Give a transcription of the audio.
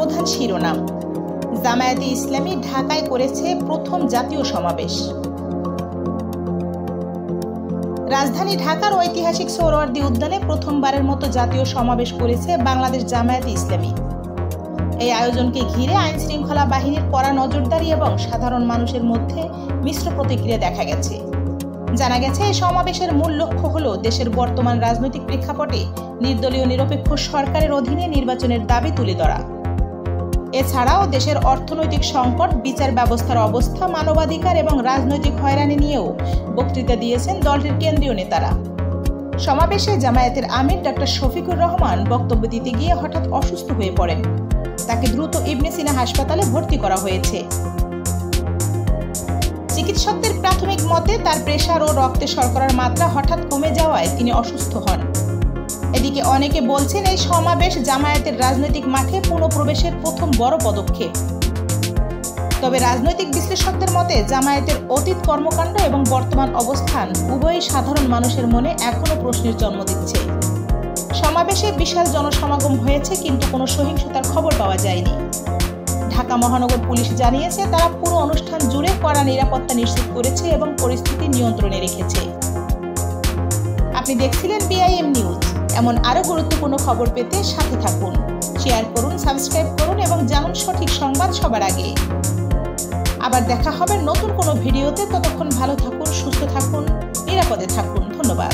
প্রধান শিরোনাম। জামায়াতে ইসলামী ঢাকায় করেছে প্রথম জাতীয় সমাবেশ। রাজধানী ঢাকার ঐতিহাসিক সোহরাওয়ার্দী উদ্যানে প্রথমবারের মতো জাতীয় সমাবেশ করেছে বাংলাদেশ জামায়াতে ইসলামী। এই আয়োজনকে ঘিরে আইন শৃঙ্খলা বাহিনীর কড়া নজরদারি এবং সাধারণ মানুষের মধ্যে মিশ্র প্রতিক্রিয়া দেখা গেছে। জানা গেছে, এই সমাবেশের মূল লক্ষ্য হল দেশের বর্তমান রাজনৈতিক প্রেক্ষাপটে নির্দলীয় নিরপেক্ষ সরকারের অধীনে নির্বাচনের দাবি তুলে ধরা। এছাড়াও দেশের অর্থনৈতিক সংকট, বিচার ব্যবস্থার অবস্থা, মানবাধিকার এবং রাজনৈতিক হয়রানি নিয়েও বক্তৃতা দিয়েছেন দলটির কেন্দ্রীয় নেতারা। সমাবেশে জামায়াতের আমির ডক্টর শফিকুর রহমান বক্তব্য দিতে গিয়ে হঠাৎ অসুস্থ হয়ে পড়েন। তাকে দ্রুত ইবনে সিনা হাসপাতালে ভর্তি করা হয়েছে। চিকিৎসকদের প্রাথমিক মতে তার প্রেসার ও রক্তে শর্করার মাত্রা হঠাৎ কমে যাওয়ায় তিনি অসুস্থ হন। এদিকে অনেকে বলছেন, এই সমাবেশ জামায়াতের রাজনৈতিক মাঠে পুনঃপ্রবেশের প্রথম বড় পদক্ষেপ। তবে রাজনৈতিক বিশ্লেষকদের মতে জামায়াতের অতীত কর্মকাণ্ড এবং বর্তমান অবস্থান উভয়ই সাধারণ মানুষের মনে এখনও প্রশ্নের জন্ম দিচ্ছে। সমাবেশে বিশাল জনসমাগম হয়েছে, কিন্তু কোনো সহিংসতার খবর পাওয়া যায়নি। ঢাকা মহানগর পুলিশ জানিয়েছে, তারা পুরো অনুষ্ঠান জুড়ে কড়া নিরাপত্তা নিশ্চিত করেছে এবং পরিস্থিতি নিয়ন্ত্রণে রেখেছে। আপনি দেখছিলেন BIM নিউজ। এমন আরও গুরুত্বপূর্ণ খবর পেতে সাথে থাকুন, শেয়ার করুন, সাবস্ক্রাইব করুন এবং জানুন সঠিক সংবাদ সবার আগে। আবার দেখা হবে নতুন কোনো ভিডিওতে। ততক্ষণ ভালো থাকুন, সুস্থ থাকুন, নিরাপদে থাকুন। ধন্যবাদ।